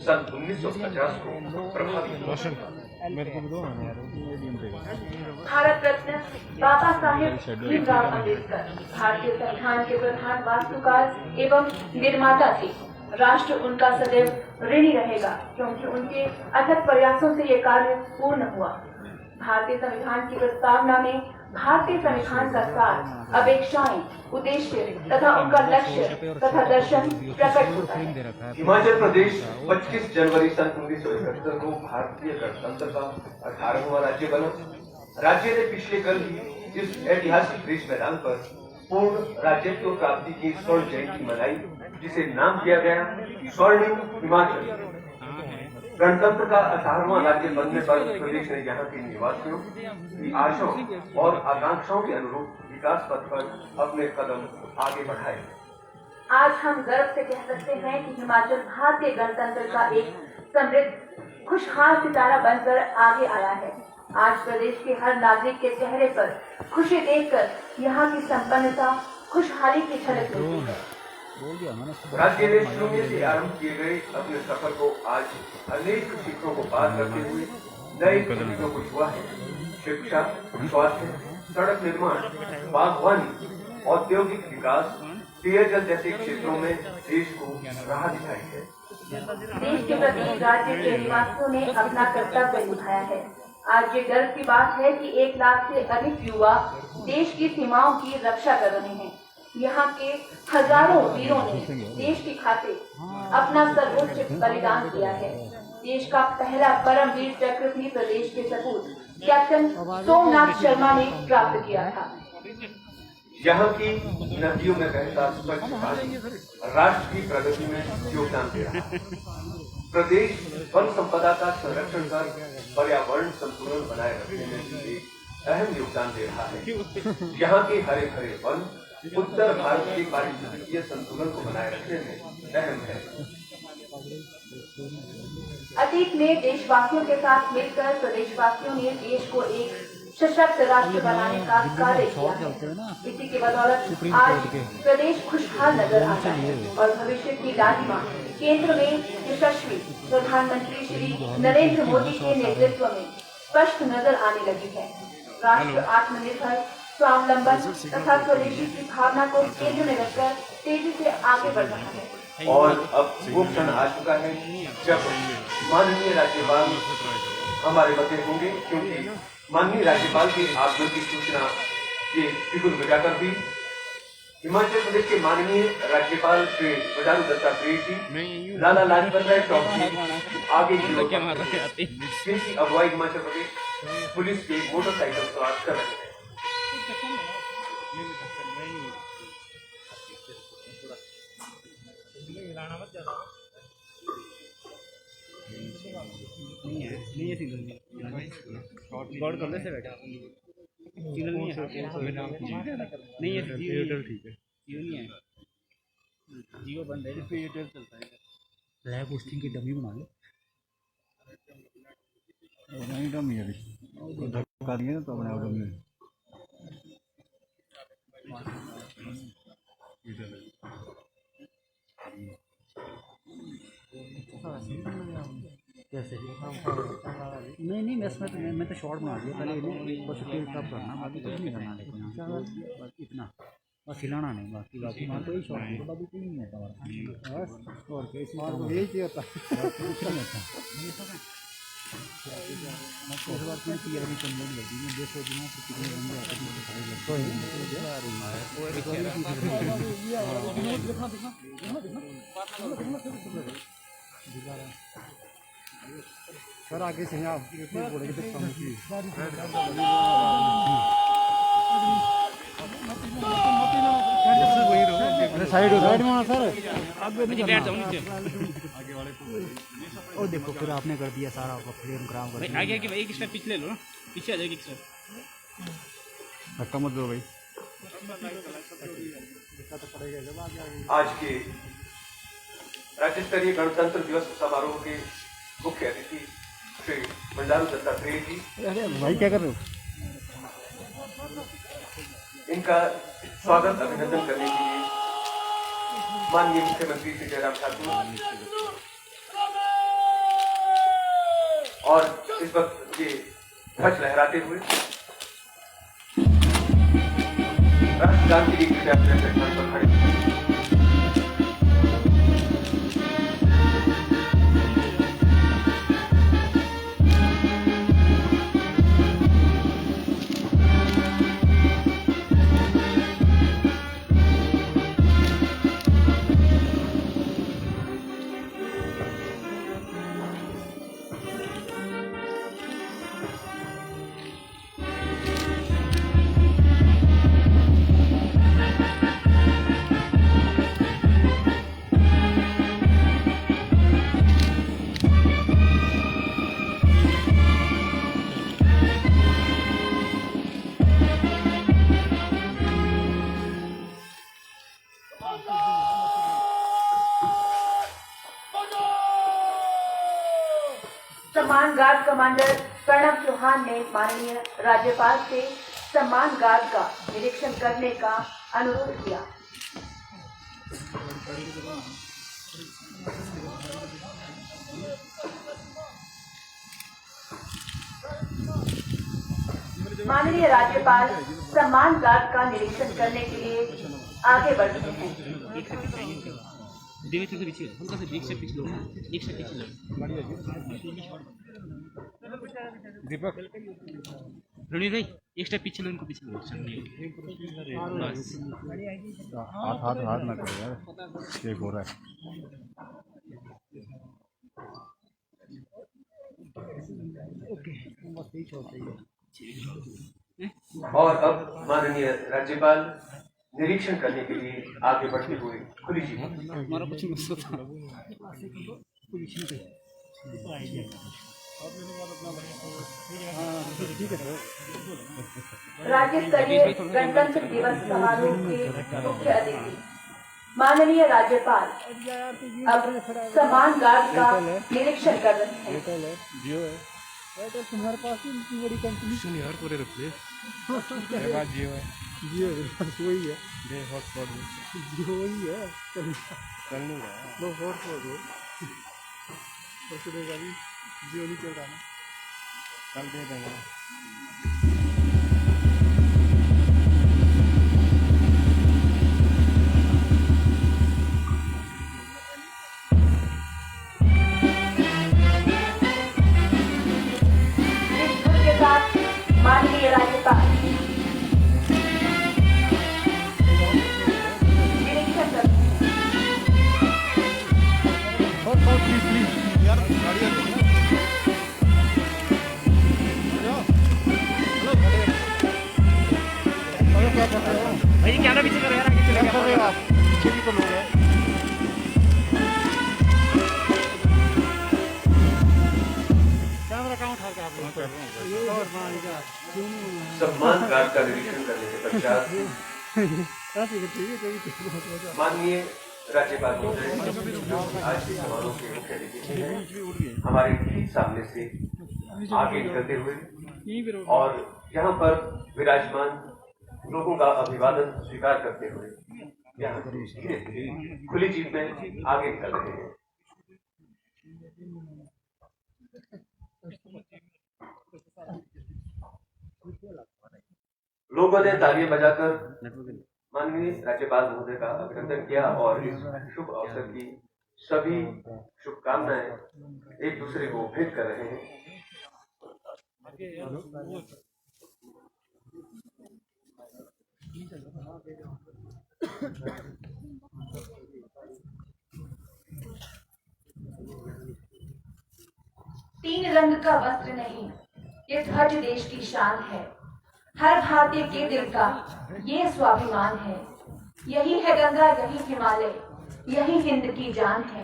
सन 1950 को प्रभावी हुआ। भारत रत्न बाबा साहेब भीमराव अम्बेडकर भारतीय संविधान के प्रधान वास्तुकार एवं निर्माता थे। राष्ट्र उनका सदैव ऋणी रहेगा क्योंकि उनके अथक प्रयासों से ये कार्य पूर्ण हुआ। भारतीय संविधान की प्रस्तावना में भारतीय संविधान का सार, अपेक्षाएं, उद्देश्य तथा उनका लक्ष्य तथा दर्शन प्रकट होता है। हिमाचल प्रदेश 25 जनवरी सन 1971 को भारतीय गणतंत्र का 18वां राज्य बना। राज्य ने पिछले कल ही इस ऐतिहासिक रिज मैदान पर पूर्ण राज्यत्व प्राप्ति की स्वर्ण जयंती मनाई, जिसे नाम दिया गया स्वर्णिम हिमाचल। गणतंत्र का 18वां राज्य बनने पर प्रदेश ने यहाँ के निवासियों की आशाओं और आकांक्षाओं के अनुरूप विकास पथ पर अपने कदम आगे बढ़ाए। आज हम गर्व से कह सकते हैं कि हिमाचल भारतीय गणतंत्र का एक समृद्ध, खुशहाल सितारा बनकर आगे आया है। आज प्रदेश के हर नागरिक के चेहरे पर खुशी देखकर यहाँ की संपन्नता, खुशहाली की झलक मिलती है। राज्य ने शून्य से आरंभ किए गए अपने सफर को आज अनेक क्षेत्रों को पार करते हुए नए क्षेत्रों को छुआ है। शिक्षा, स्वास्थ्य, सड़क निर्माण, बागवानी, औद्योगिक विकास, पेयजल जैसे क्षेत्रों में देश को राह दिखाई है। देश के प्रति राज्य के निवासियों ने अपना कर्तव्य निभाया है। आज ये गर्व की बात है कि 1 लाख से अधिक युवा देश की सीमाओं की रक्षा कर रहे हैं। यहाँ के हजारों वीरों ने देश की खातिर अपना सर्वोच्च बलिदान दिया है। देश का पहला परमवीर चक्र भी प्रदेश के सपूत कैप्टन सोमनाथ शर्मा ने प्राप्त किया था। यहाँ की नदियों में बहता स्वच्छ पानी राष्ट्र की प्रगति में योगदान दे रहा है। प्रदेश वन संपदा का संरक्षण कर पर्यावरण संतुलन बनाए रखने में भी एक अहम योगदान दे रहा है। यहाँ के हरे भरे वन उत्तर भारत के पारिस्थितिकीय संतुलन को बनाए रखने में अहम है। अतीत में देशवासियों के साथ मिलकर प्रदेशवासियों ने देश को एक सशक्त राष्ट्र बनाने का कार्य किया है। इसी के बदौलत आज प्रदेश खुशहाल नजर आता है और भविष्य की लालिमा केंद्र में यशस्वी प्रधानमंत्री श्री नरेंद्र मोदी के नेतृत्व में स्पष्ट नजर आने लगी है। राष्ट्र आत्मनिर्भर, स्वावलंबन तथा स्वदेशी की भावना को केंद्र में रखकर तेजी से आगे बढ़ रहा है। और अब वो क्षण आ चुका है जब माननीय राज्यपाल हमारे मध्य होंगे, क्योंकि माननीय राज्यपाल के आगमन की सूचना ये बिल्कुल बजाकर भी हिमाचल प्रदेश के माननीय राज्यपाल श्री बंडारू दत्तात्रेय जी, लाला लाजपत राय चौधरी आगे की अगुवाई हिमाचल प्रदेश पुलिस के मोटरसाइकिल सवार कर रहे हैं। गॉड कर ले से बैठा सिग्नल नहीं है, नहीं है जियो, ठीक है जियो नहीं है, जियो बंद है, इसमें एयरटेल चलता है। लैब होस्टिंग की डमी बना लो, नहीं डमी है अभी धक्का दिए तो अपने आप डमी कैसे नहीं मैं तो शॉर्ट बना दिया पहले इन्हें बस टेल टॉप करना, बाकी कुछ नहीं करना, लेकिन बस इतना बस हिलाना नहीं, बाकी मार कोई शॉर्ट नहीं, बाकी कुछ नहीं होता हमारा बस। और क्या इसमें यही होता है, कुछ नहीं होता। मैं इस बार में की अभी कंप्लीट लगी मैं देखो दिनों से कितने बंदे आते हैं कोई सर आगे से आप बोलेंगे तो कम की साइड में सर आगे नहीं बैठ जाओ नीचे आगे वाले को। और देखो फिर आपने कर दिया सारा फ्रेम खराब कर दिया। आगे कि भाई एक स्टेप पीछे ले लो ना, पीछे आ जाएगी एक स्टेप, धक्का मत दो भाई। आज के राज्य स्तरीय गणतंत्र दिवस समारोह के मुख्य अतिथि श्री बंडारू दत्तात्रेय जी, अरे भाई क्या कर रहे हो, इनका स्वागत अभिनंदन करने के लिए माननीय मुख्यमंत्री श्री जयराम ठाकुर, और इस वक्त ये ध्वज लहराते हुए राष्ट्रगान की गीत अपने स्थान पर खड़े हैं। सम्मान गार्ड कमांडर प्रणव चौहान ने माननीय राज्यपाल से सम्मान गार्ड का निरीक्षण करने का अनुरोध किया। माननीय राज्यपाल सम्मान गार्ड का निरीक्षण करने के लिए आगे बढ़ रहे हैं। दीपक रणवीर भाई एक स्टेप पीछे लो, इनको पीछे लो। हाथ ना करो यार, शेक हो रहा है। और अब माननीय राज्यपाल निरीक्षण करने के लिए आगे बढ़ते हुए खुली जी राज्य स्तरीय गणतंत्र दिवस समारोह के मुख्य अतिथि माननीय राज्यपाल अब सम्मान गार्ड का निरीक्षण कर रहे हैं। तुम्हारे पास इतनी बड़ी कंपनी यार पूरे रख ले। जियो वही है, हॉटस्पॉट जियो वही है, चलने वो हॉटस्पॉट हो जियो नहीं चल रहा ना, कल दे देंगे। माननीय राज्यपाल निरीक्षण करते भाई कैमरा पीछे करो यार, आगे चले आप पीछे भी तो लोग हैं। कैमरा कहाँ उठा के आप लोग सम्मान गार्ड का निरीक्षण करने के पश्चात माननीय राज्यपाल महोदय आज के समारोह के मुख्य अतिथि हमारे ठीक सामने से आगे निकलते हुए और यहाँ पर विराजमान लोगों का अभिवादन स्वीकार करते हुए यहाँ धीरे धीरे खुली जीप में आगे निकल रहे हैं। लोगों ने तालियां बजाकर माननीय राज्यपाल महोदय का अभिनंदन किया और इस शुभ अवसर की सभी शुभकामनाएं एक दूसरे को भेंट कर रहे हैं। तीन रंग का वस्त्र नहीं, ये ध्वज देश की शान है। हर भारतीय के दिल का ये स्वाभिमान है। यही है गंगा, यही हिमालय, यही हिंद की जान है।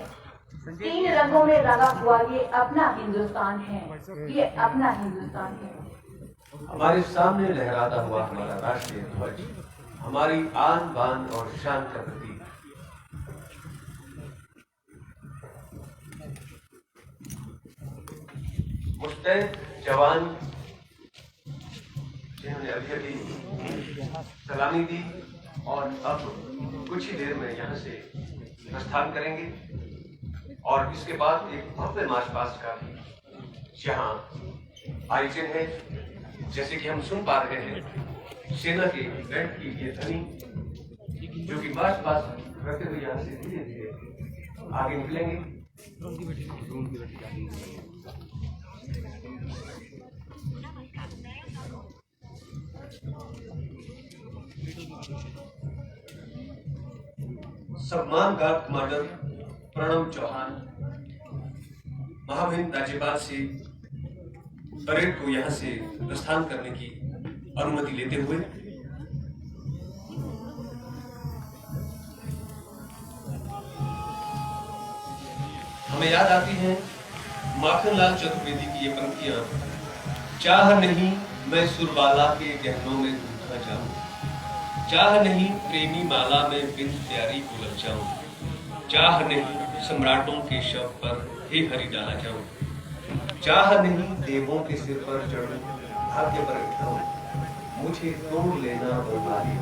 तीन रंगों में रंगा हुआ ये अपना हिंदुस्तान है, ये अपना हिंदुस्तान है। हमारे सामने लहराता हुआ हमारा राष्ट्रीय ध्वज हमारी आन बान और शान का प्रतीक। मुस्तैद जवान जिन्होंने अभी अभी सलामी दी और अब कुछ ही देर में यहाँ से प्रस्थान करेंगे और इसके बाद एक भव्य मार्च पास्ट का भी यहाँ आयोजन है, जैसे कि हम सुन पा रहे हैं, सेना के बैंड की ये ध्वनि जो कि मार्च पास करते हुए यहाँ से धीरे धीरे आगे निकलेंगे। सम्मान गार्ड कमांडर प्रणव चौहान महामहिम राज्यपाल से परेड को यहाँ से प्रस्थान करने की अनुमति लेते हुए हमें याद आती है माखनलाल चतुर्वेदी की ये पंक्तियां, चाह नहीं मैं सुरबाला के गहनों में रूठा जाऊं, चाह नहीं प्रेमी माला में बिन प्यारी को लग जाऊं, चाह नहीं सम्राटों के शव पर हे हरि डाला जाऊं, चाह नहीं देवों के सिर पर चढ़ूं भाग्य पर उठाऊं, मुझे तोड़ लेना बर्बादी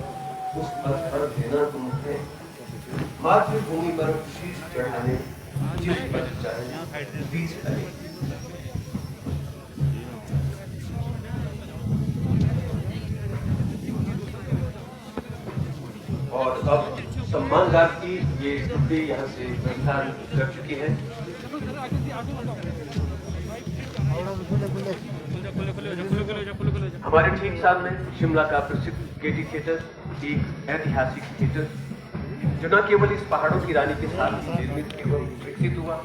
उस पर देना तुम है, मातृभूमि पर शीश चढ़ाने जिस पर चाहे बीज डाले। और अब सम्मान गार्ड की ये टुकड़ी यहाँ से प्रस्थान कर चुकी है। हमारे ठीक सामने शिमला का प्रसिद्ध गेटी थिएटर, एक ऐतिहासिक थिएटर जो न केवल इस पहाड़ों की रानी के साथ निर्मित एवं विकसित हुआ,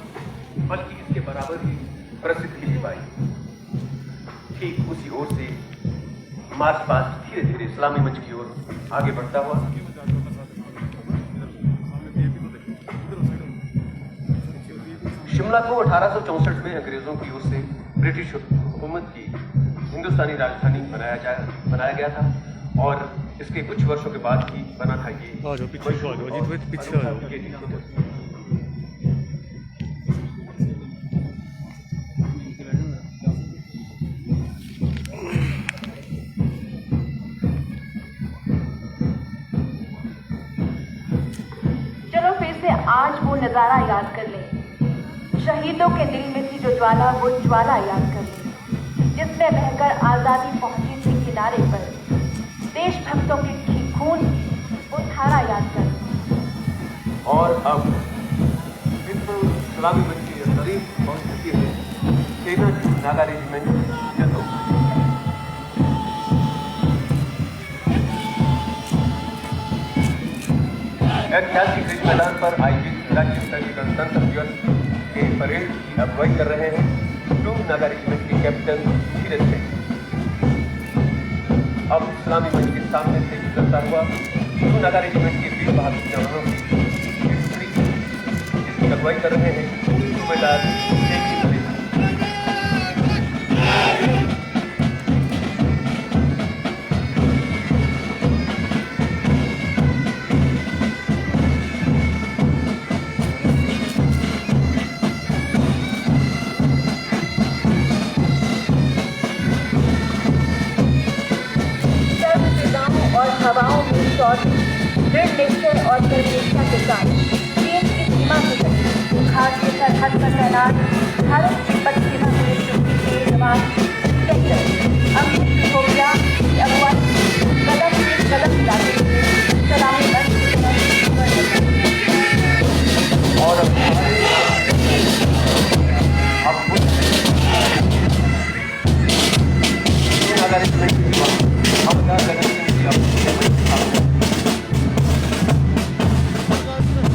बल्कि इसके बराबर ही प्रसिद्धि भी पाई। ठीक उसी ओर से मार्च पास्ट धीरे धीरे इस्लामी मंच की ओर आगे बढ़ता हुआ शिमला को 1864 में अंग्रेजों की ओर से ब्रिटिश हुकूमत की हिंदुस्तानी राजधानी बनाया गया था और इसके कुछ वर्षों के बाद ही बना था ये। चलो फिर से आज वो नजारा याद कर लें, शहीदों के दिल में थी जो ज्वाला, वो ज्वाला याद कर लें, जिसमें बहकर आजादी पहुंची थी किनारे पर, देशभक्तों के खून वो धारा याद कर लें। और अब बिल्कुल इस्लामी मंच के करीब पहुंच चुकी है सेना नागा रेजिमेंट जतो। ऐतिहासिक रिज मैदान पर आयोजित राज्य स्तरीय गणतंत्र दिवस के परेड की अगुवाई कर रहे हैं टू नागा रेजिमेंट के कैप्टन धीरज सिंह। अब इस्लामी मंच के सामने से गुजरता हुआ टू नागा रेजिमेंट के वीर बहादुर जवानों की टुकड़ी जिसकी अगुवाई कर रहे हैं सूबेदार शेख अली। हवाओं में शौर्य, दृढ़ निश्चय और प्रतिष्ठा के साथ देश की सीमा से खास के सरहद पर तैनात भारत तिब्बत सीमा पुलिस चौकी के जवान इंस्पेक्टर अमित सिसोदिया की अगुवाई कदम से कदम मिलाते हुए सलामी मंच की तरफ बढ़ रहे हैं। और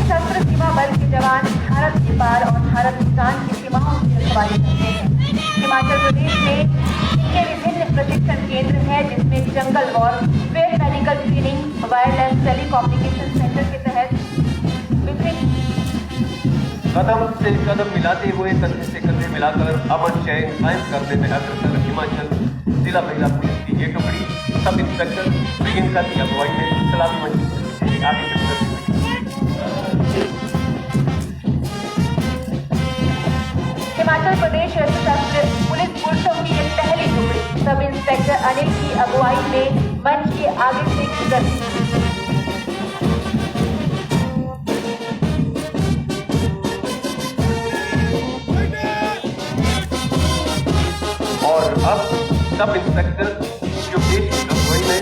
सशस्त्र सीमा बल के जवान भारत के पार और भारत-पाकिस्तान की सीमाओं की रखवाली करते हैं। हिमाचल प्रदेश में इनके विभिन्न प्रशिक्षण केंद्र हैं, जिसमें jungle war, field medical training, wireless telecommunication centre के तहत विभिन्न कदम से कदम मिलाते हुए कंधे से कंधे मिलाकर अमन चैन कायम करने में अग्रसर हिमाचल जिला महिला पुलिस की ये टुकड़ी सब इंस्पेक्टर प्रियंका की अगुवाई में सलामी मंच से आगे चलकर हिमाचल प्रदेश सशस्त्र पुलिस पुरुषों की ये पहली टुकड़ी सब इंस्पेक्टर अनिल की अगुवाई में मंच के आगे से गुजरती है। अब सब इंस्पेक्टर योगेश की अगुवाई में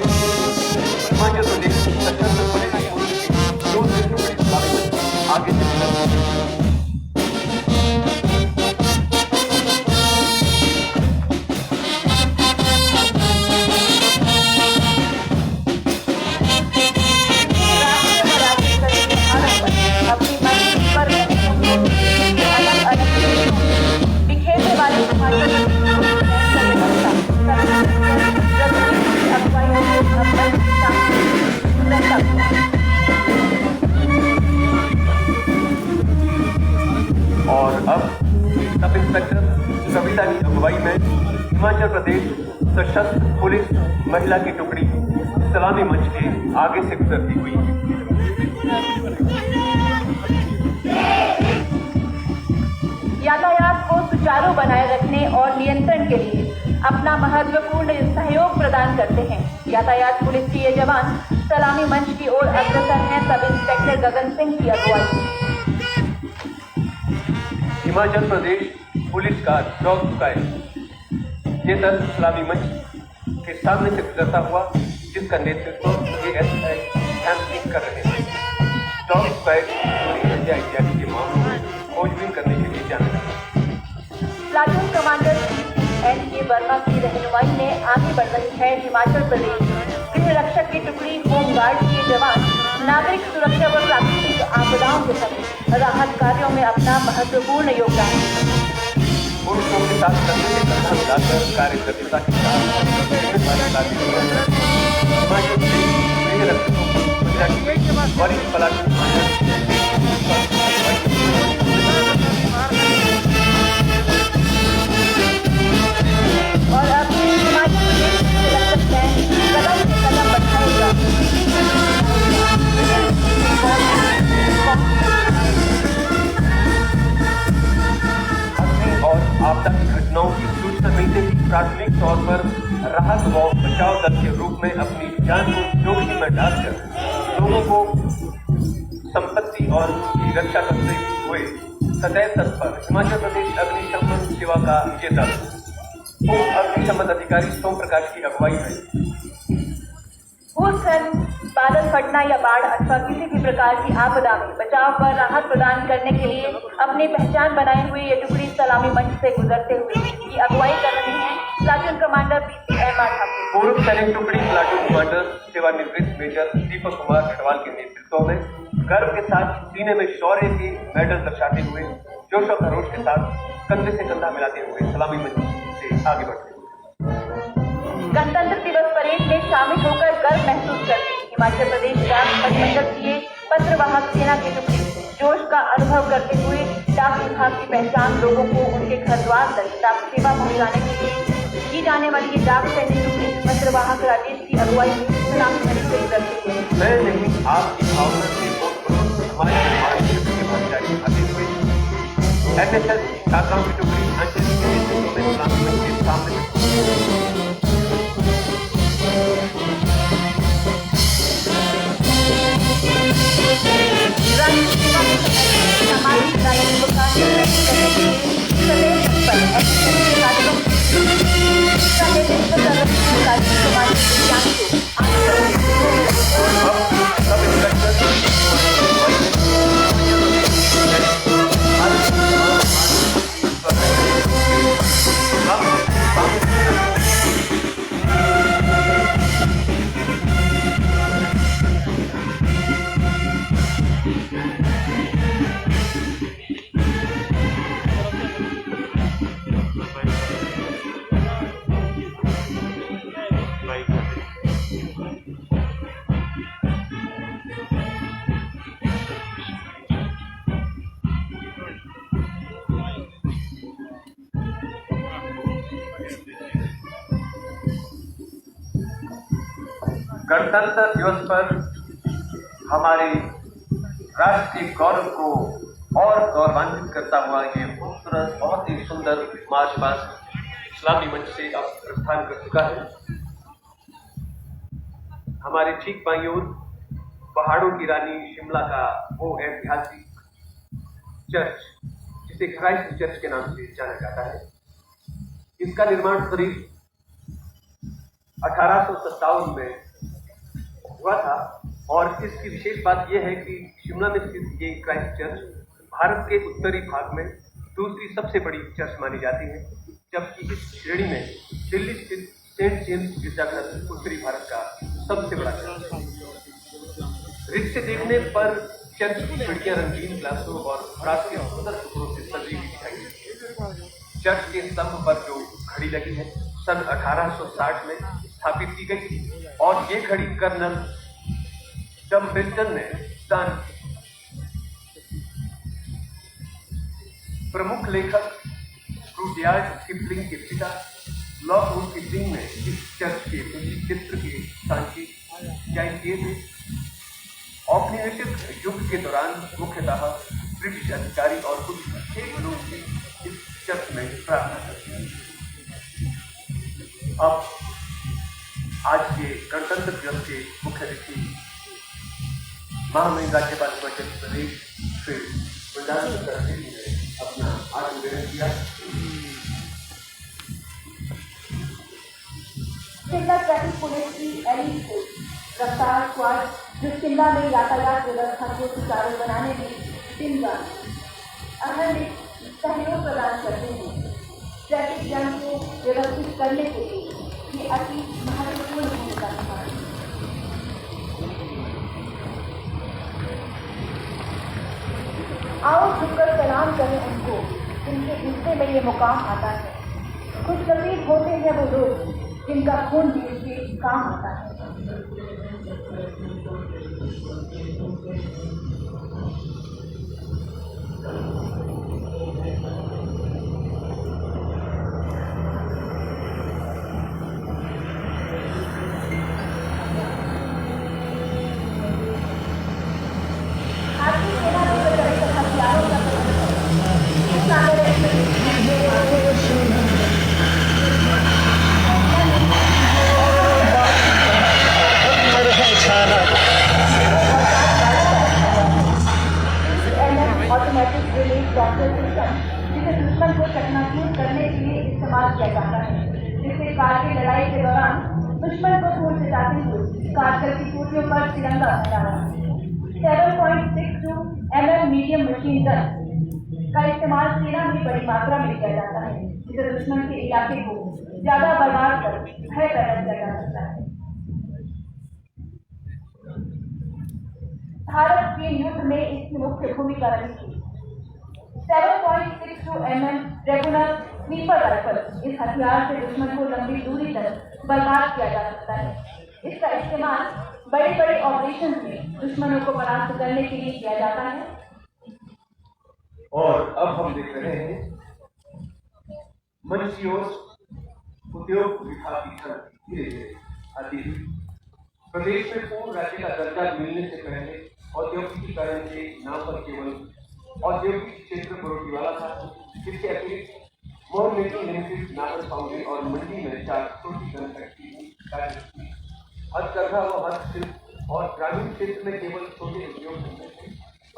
हिमाचल प्रदेश सशस्त्र पुलिस की 2 टुकड़ी सलामी आगे से चल अपनी मंजिल पर अलग अलग बिखेरने वाले और अब सब इंस्पेक्टर कविता की अगुवाई में हिमाचल प्रदेश सशस्त्र पुलिस महिला की टुकड़ी सलामी मंच के आगे से गुजरती हुई यातायात को सुचारू बनाए रखने और नियंत्रण के लिए अपना महत्वपूर्ण सहयोग प्रदान करते हैं। यातायात पुलिस के ये जवान सलामी मंच की ओर अग्रसर हैं। सब इंस्पेक्टर गगन सिंह की अगुवाई। हिमाचल प्रदेश पुलिस का डॉग स्क्वाड ये दल सलामी मंच के सामने से गुजरता हुआ जिसका नेतृत्व ASI ध्यान सिंह कर रहे हैं। डॉग स्क्वाड चोरी हत्या इत्यादि के मामलों में खोजबीन करने के लिए जाना जाता है। प्लाटून कमांडर NK वर्मा की रहनुमाई में आगे बढ़ रही है हिमाचल प्रदेश गृह रक्षक की टुकड़ी होमगार्ड के जवान नागरिक सुरक्षा व प्राकृतिक आपदाओं के समय राहत कार्यों में अपना महत्वपूर्ण योगदान। पुरुषों के साथ कंधे से कंधा मिलाकर कार्यदक्षता के साथ हिमाचल प्रदेश गृह रक्षकों की वरिष्ठ प्लाटून कमांडर और अब हिमाचल प्रदेश कदम से कदम बढ़ाएगा। अग्नि और आपदा की घटनाओं की सूचना मिलते ही प्राथमिक तौर पर राहत व बचाव दल के रूप में अपनी जान को जोखिम में डालकर लोगों को संपत्ति और उनकी रक्षा करते हुए सदैव तत्पर हिमाचल प्रदेश अग्निशमन सेवा का ये दल अग्निशमन अधिकारी सोम प्रकाश की अगुवाई में भूस्खलन, बादल फटना या बाढ़ अथवा किसी भी प्रकार की आपदा में बचाव व राहत प्रदान करने के लिए अपनी पहचान बनाए हुए ये टुकड़ी सलामी मंच से गुजरते हुए की अगुवाई कर रहे हैं प्लाटून कमांडर PCMR ठाकुर। पूर्व सैनिक टुकड़ी प्लाटून कमांडर सेवानिवृत्त मेजर दीपक कुमार अडवाल के नेतृत्व में गर्व के साथ सीने में शौर्य के मेडल दर्शाते हुए जोश और खरोश के साथ कंधे से कंधा मिलाते हुए सलामी मंच से आगे बढ़ते हैं। गणतंत्र दिवस परेड में शामिल होकर गर्व महसूस करती हिमाचल प्रदेश डाक परिमंडल की पत्रवाहक सेना की टुकड़ी जोश का अनुभव करते हुए डाक विभाग की पहचान लोगों को उनके घर द्वार तक डाक सेवा पहुंचाने के लिए की जाने वाली ये डाक सैनिक टुकड़ी पत्रवाहक राजेश की अगुवाई में सलामी मंच से गुजरती है। मैं नहीं आपकी भावना से हमारे समाज के भागीदारी आते हुए SSS छात्राओं की टुकड़ी अंजलि के नेतृत्व में सलामी मंच के सामने सामाजिक दायित्व का निर्वहन करने के लिए सदैव तत्पर SSS छात्रों का नेतृत्व कर रहे हैं समाज विज्ञान को गणतंत्र दिवस पर हमारे राष्ट्र के गौरव को और गौरवान्वित करता हुआ ये खूबसूरत बहुत ही सुंदर मार्च पास्ट सलामी मंच से अब प्रस्थान कर चुका है। हमारे ठीक बाईं ओर पहाड़ों की रानी शिमला का वो ऐतिहासिक चर्च जिसे क्राइस्ट चर्च के नाम से जाना जाता है। इसका निर्माण करीब 1857 में हुआ था। और इसकी विशेष बात यह है कि शिमला में स्थित ये क्राइस्ट चर्च भारत के उत्तरी भाग में दूसरी सबसे बड़ी चर्च मानी जाती है, जबकि इस श्रेणी में दिल्ली स्थित सेंट जेम्स गिरजाघर उत्तरी भारत का सबसे बड़ा चर्च है। रिक्त से देखने पर चर्च की खिड़कियां रंगीन ग्लासों और ब्रास के सुंदर टुकड़ों से सजी हुई दिखाई देती है। चर्च के स्तंभ पर जो घड़ी लगी है सन 1860 में स्थापित की गई थी और ये घड़ी कर्नल डम्बल्टन ने दान की। प्रमुख लेखक रुडयार्ड किपलिंग के पिता लॉर्ड किपलिंग ने इस चर्च के चित्र के सांची जारी किए थे। औपनिवेशिक युग के दौरान मुख्यतः ब्रिटिश अधिकारी और कुछ सिख लोग भी इस चर्च में प्रार्थना करते हैं। अब आज के गणतंत्र दिवस के मुख्य अतिथि महामहिम राज्यपाल मध्य प्रदेश श्री बंडारू दत्तात्रेय जी ने अपना आत्मनिवेदन किया। शिमला ट्रैफिक पुलिस की एली से रफ्तार स्क्वाड जो शिमला में यातायात व्यवस्था को सुचारू बनाने में दिन रात अहम सहयोग प्रदान करते हैं। ट्रैफिक जाम को व्यवस्थित करने के लिए ये अति महत्वपूर्ण भूमिका निभाती है। आओ झुककर सलाम करें उनको जिनके हिस्से में ये मुकाम आता है। खुशनसीब होते हैं वो लोग जिनका खून देश के काम आता है। ऑटोमेटिक रिलीफ डॉक्टर सिस्टम जिसे दुश्मन को चकनाचूर करने के लिए इस्तेमाल किया जाता है, जिससे कारगिल लड़ाई के दौरान दुश्मन को खून सिंचाते हुए कारगिल की चोटियों पर तिरंगा फहराया। 7.62 mm मीडियम मशीन गन का इस्तेमाल सेना में बड़ी मात्रा में किया जाता है, जिसे दुश्मन के इलाके को ज्यादा बर्बाद कर भय पैदा किया जा सकता है। भारत के युद्ध में इसकी मुख्य भूमिका रही थी। 7.62 mm रेगुलर स्नीपर राइफल इस हथियार से दुश्मन को लंबी दूरी तक बर्बाद किया जा सकता है। इसका इस्तेमाल बड़े बड़े ऑपरेशन में दुश्मनों को परास्त करने के लिए किया जाता है। और अब हम देख रहे हैं मंच की ओर उद्योग विभाग की छवि धीरे धीरे आती हुई। प्रदेश में पूर्ण राज्य का दर्जा मिलने से पहले औद्योगिकीकरण के नाम पर केवल औद्योगिक क्षेत्र बरोटीवाला था। इसके अतिरिक्त मोरमेटी लिमिटेड, नागर फाउंड्री और मंडी में 4 छोटी गन फैक्ट्री कार्य की। हथकरघा व हस्तशिल्प और ग्रामीण क्षेत्र में केवल छोटे उद्योग धंधे थे।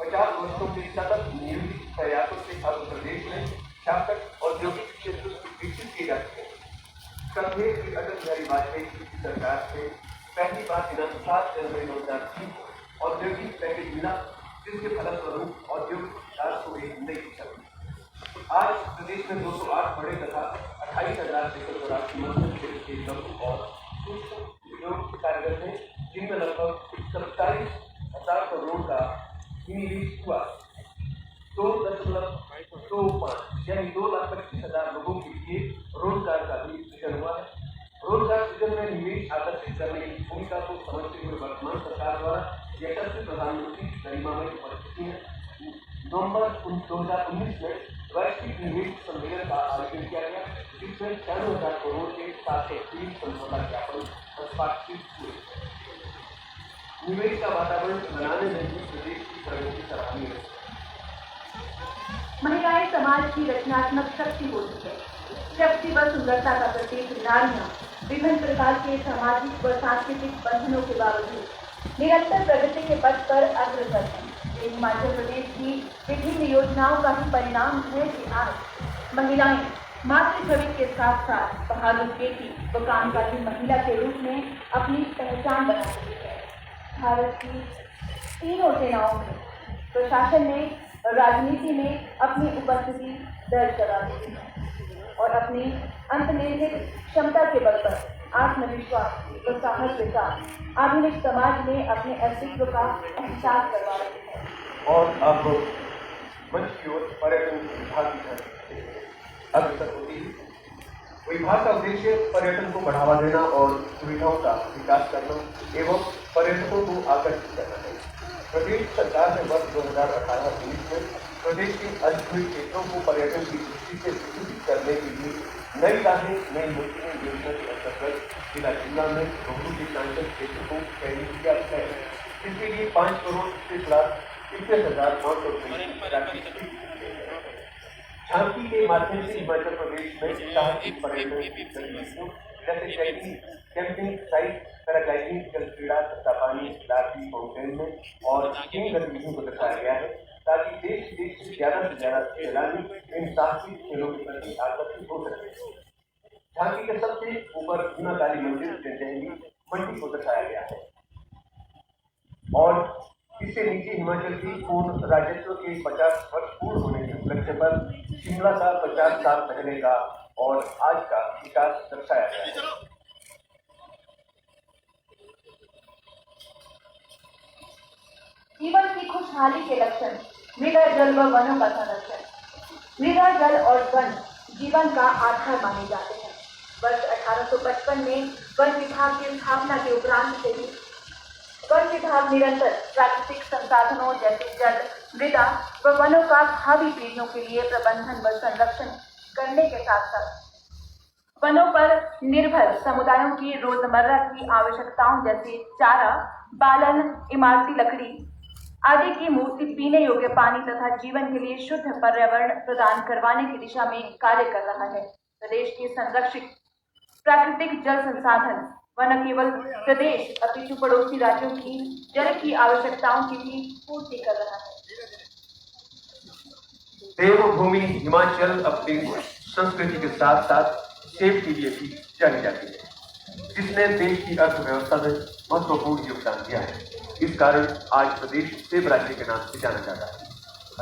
50 वर्षों के सतत नियोजित प्रयासों से अब प्रदेश में 66 औद्योगिक क्षेत्र विकसित किए जा चुके हैं। कन्वेयर की अटल बिहारी वाजपेयी की सरकार से पहली बार दिनांक 7 जनवरी 2003 औद्योगिक पैकेज मिला, जिसके फलस्वरूप औद्योगिक विकास को एक नई दिशा मिली। आज प्रदेश में 208 बड़े तथा 28,000 से चौरासी मध्यम क्षेत्र के लघु और सूक्ष्म उद्योग कार्यरत हैं, जिनमें लगभग 27,000 करोड़ का निवेश हुआ। 2.25 यानी 2,25,000 लोगों के लिए रोजगार का भी सृजन हुआ है। रोजगार सृजन में निवेश आकर्षित करने की भूमिका को समझते हुए वर्तमान सरकार द्वारा यशस्वी प्रधानमंत्री गरिमा में उपस्थिति है। नवंबर 2019 में वैश्विक निवेश सम्मेलन का आयोजन किया गया, जिसमें 96,000 करोड़ के 703 समझौता ज्ञापन हस्ताक्षरित हुए। निवेश का वातावरण बनाने में भी प्रदेश की प्रगति सराहनीय है। महिलाएं समाज की रचनात्मक शक्ति होती है। शक्ति व सुंदरता का प्रतीक नारियां विभिन्न प्रकार के सामाजिक व सांस्कृतिक बंधनों के बावजूद निरंतर प्रगति के पथ पर अग्रसर है। हिमाचल प्रदेश की विभिन्न योजनाओं का ही परिणाम है कि आज महिलाएं मातृ छवि के साथ साथ बहादुर बेटी व कामकाजी महिला के रूप में अपनी पहचान बना चुकी है। भारत की तीनों सेनाओं में, प्रशासन में, राजनीति में अपनी उपस्थिति दर्ज करा दी है और अपनी अंतर्निहित क्षमता के बल पर आत्मविश्वास व साहस के साथ आधुनिक समाज में अपने अस्तित्व का एहसास करवा रही है। और अब मंच की ओर पर्यटन विभाग की अग्रसर होती है। विभाग का उद्देश्य पर्यटन को बढ़ावा देना और सुविधाओं का विकास करना एवं पर्यटकों को आकर्षित करना है। प्रदेश सरकार ने वर्ष 2018-19 में प्रदेश के अद्भुत क्षेत्रों को पर्यटन की दृष्टि से विकसित करने के लिए नई राहें नई मुश्किलें योजना के अंतर्गत जिला शिमला में रोहू के सांसद क्षेत्र को चयनित किया है। इसके लिए 5 करोड़ 21,21,500 रुपये की राशि झांकी के माध्यम से हिमाचल प्रदेश में साहसिक पर्यटन की गतिविधियों जैसे ट्रैकिंग, कैंपिंग साइट, पैराग्लाइडिंग, जल क्रीड़ा, सत्ता पानी, लाठी, फाउंटेन में और इन गतिविधियों को दर्शाया गया है ताकि देश विदेश से ज्यादा सैलानी इन साहसिक खेलों के प्रति आकर्षित हो सके। झांकी के सबसे ऊपर गुना काली मंदिर जंजैहली मंडी को दर्शाया गया है और इससे नीचे हिमाचल की पूर्ण राज्यत्व के 50 वर्ष पूर्ण होने के उपलक्ष्य पर शिमला का 50 साल पहले का और आज का विकास दर्शाया गया है। जीवन की खुशहाली के लक्षण मृदा, जल व वनों का संरक्षण। मृदा, जल और वन जीवन का आधार माने जाते हैं। वर्ष 1855 में वन विभाग की स्थापना के उपरांत से ही वन विभाग निरंतर प्राकृतिक संसाधनों जैसे जल, मृदा व वनों का भावी पीढ़ियों के लिए प्रबंधन व संरक्षण करने के साथ साथ वनों पर निर्भर समुदायों की रोजमर्रा की आवश्यकताओं जैसे चारा, बालन, इमारती लकड़ी आदि की मूर्ति, पीने योग्य पानी तथा जीवन के लिए शुद्ध पर्यावरण प्रदान करवाने की दिशा में कार्य कर रहा है। प्रदेश के संरक्षित प्राकृतिक जल संसाधन व न केवल प्रदेश अपितु पड़ोसी राज्यों की जल की आवश्यकताओं की भी पूर्ति कर रहा है। देवभूमि हिमाचल अपनी संस्कृति के साथ साथ सेब के लिए भी जानी जाती है, जिसने देश की अर्थव्यवस्था में महत्वपूर्ण योगदान दिया है। इस कारण आज प्रदेश सेब राज्य के नाम से जाना जाता है।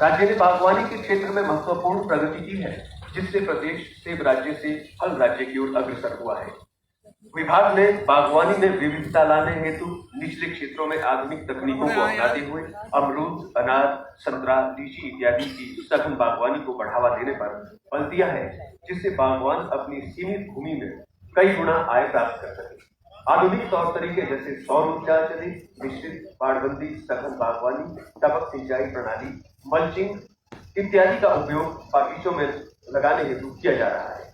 राज्य ने बागवानी के क्षेत्र में महत्वपूर्ण प्रगति की है, जिससे प्रदेश सेब राज्य से फल राज्य की ओर अग्रसर हुआ है। विभाग ने बागवानी में विविधता लाने हेतु निचले क्षेत्रों में आधुनिक तकनीकों को अपनाते हुए अमरूद, अनार, संतरा, लीची इत्यादि की सघन बागवानी को बढ़ावा देने पर बल दिया है, जिससे बागवान अपनी सीमित भूमि में कई गुना आय प्राप्त कर सके। आधुनिक तौर तरीके जैसे सौर ऊर्जा चलित मिश्रित बाड़बंदी, सघन बागवानी, टपक सिंचाई प्रणाली, मल्चिंग इत्यादि का उपयोग बागीचों में लगाने हेतु किया जा रहा है।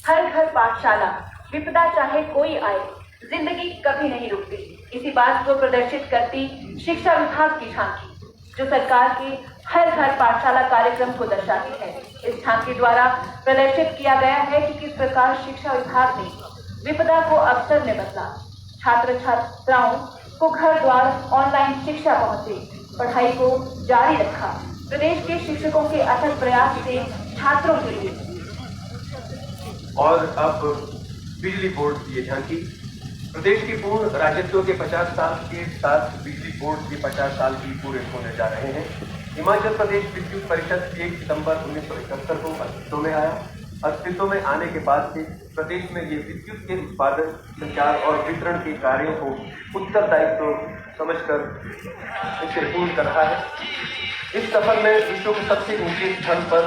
हर घर पाठशाला, विपदा चाहे कोई आए, जिंदगी कभी नहीं रुकती। इसी बात को प्रदर्शित करती शिक्षा विभाग की झांकी, जो सरकार के हर घर पाठशाला कार्यक्रम को दर्शाती है। इस झांकी द्वारा प्रदर्शित किया गया है कि किस प्रकार शिक्षा विभाग ने विपदा को अवसर में बदला, छात्र छात्राओं को घर द्वार ऑनलाइन शिक्षा पहुंचे, पढ़ाई को जारी रखा। प्रदेश के शिक्षकों के अथक प्रयास से छात्रों के लिए। और अब बिजली बोर्ड की ये झांकी। प्रदेश की पूर्ण राज्यत्व के 50 साल के साथ बिजली बोर्ड के 50 साल भी पूरे होने जा रहे हैं। हिमाचल प्रदेश विद्युत परिषद 1 सितंबर 1971 को अस्तित्व में आया। अस्तित्व में आने के बाद से प्रदेश में ये विद्युत के उत्पादन, संचार और वितरण के कार्यों को उत्तरदायित्व समझकर इसे पूर्ण कर रहा है। इस सफर में विश्व के सबसे ऊंचे स्थल पर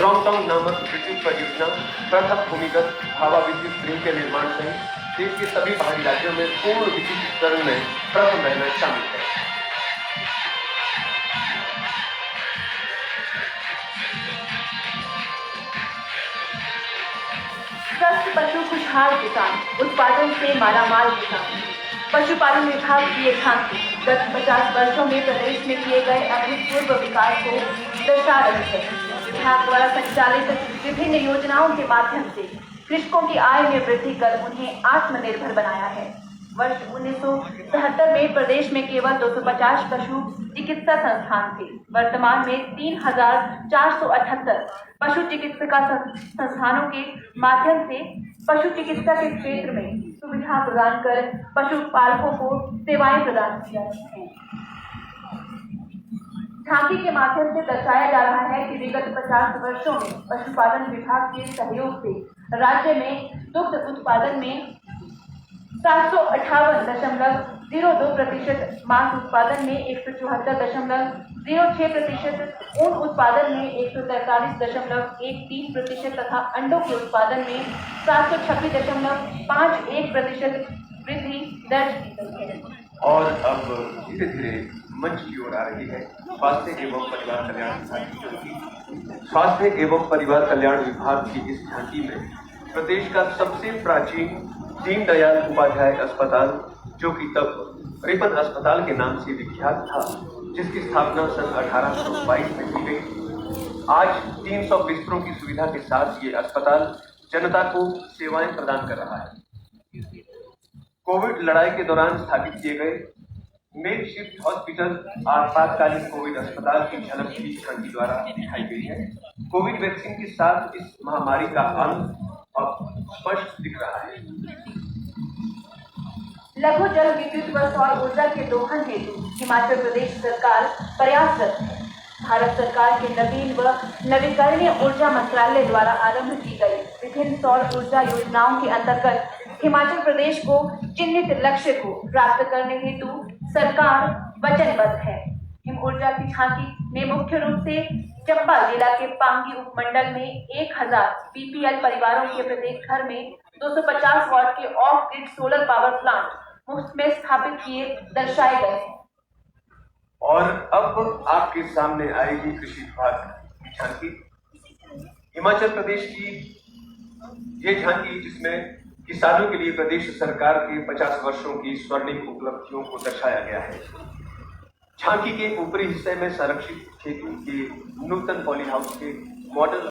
रोंगटांग नामक विद्युत परियोजना, प्रथम भूमिगत हवा विद्युत ग्रिड के निर्माण सहित देश के सभी पहाड़ी राज्यों में पूर्ण विद्युतीकरण में प्रथम रहना शामिल है। स्वस्थ पशु खुशहाल किसान, उत्पादन से मालामाल किसान। पशुपालन विभाग की ये झांकी गत 50 वर्षों में प्रदेश में किए गए अभूतपूर्व विकास को दर्शा रही है। विभाग द्वारा संचालित विभिन्न योजनाओं के माध्यम से कृषकों की आय में वृद्धि कर उन्हें आत्मनिर्भर बनाया है। वर्ष 1977 में प्रदेश में केवल 250 पशु चिकित्सा संस्थान थे। वर्तमान में 3,478 पशु चिकित्सा संस्थानों के माध्यम से पशु चिकित्सा के क्षेत्र में सुविधा प्रदान कर पशुपालकों को सेवाएं प्रदान की जा रही हैं। झांकी के माध्यम से दर्शाया जा रहा है कि विगत 50 वर्षों में पशुपालन विभाग के सहयोग से राज्य में दुग्ध उत्पादन में 758.02%, मांस उत्पादन में 174.06%, ऊन उत्पादन में 143.13% तथा अंडों के उत्पादन में 726.51% वृद्धि दर्ज की गई है। और अब धीरे धीरे मंच की ओर आ रही है स्वास्थ्य एवं परिवार कल्याण विभाग की झांकी। स्वास्थ्य एवं परिवार कल्याण विभाग की इस झांकी में प्रदेश का सबसे प्राचीन दीनदयाल उपाध्याय अस्पताल, जो कि तब रिपन अस्पताल के नाम से विख्यात था, जिसकी स्थापना सन 1822 में की गई, आज 300 बिस्तरों की सुविधा के साथ ये अस्पताल जनता को सेवाएं प्रदान कर रहा है। कोविड लड़ाई के दौरान स्थापित किए गए मेक शिफ्ट हॉस्पिटल आपातकालीन कोविड अस्पताल की झलक भी झांकी द्वारा दिखाई गई है। कोविड वैक्सीन के साथ इस महामारी का अंत अब स्पष्ट दिख रहा है। लघु जल विद्युत व सौर ऊर्जा के दोहन हेतु हिमाचल प्रदेश सरकार प्रयासरत है। भारत सरकार के नवीन व नवीकरणीय ऊर्जा मंत्रालय द्वारा आरंभ की गई विभिन्न सौर ऊर्जा योजनाओं के अंतर्गत हिमाचल प्रदेश को चिन्हित लक्ष्य को प्राप्त करने हेतु सरकार वचनबद्ध है। हिम ऊर्जा की झांकी में मुख्य रूप से चंबा जिला के पांगी उपमंडल में 1000 बीपीएल परिवारों के प्रत्येक घर में 250 वाट के of grid solar power plant मुफ्त में स्थापित किए दर्शाए गए हैं। और अब आपके सामने आएगी कृषि विभाग की झांकी। हिमाचल प्रदेश की ये झांकी, जिसमें किसानों के लिए प्रदेश सरकार के 50 वर्षों की स्वर्णिम उपलब्धियों को दर्शाया गया है। झांकी के ऊपरी हिस्से में संरक्षित खेती के नूतन पॉली हाउस के मॉडल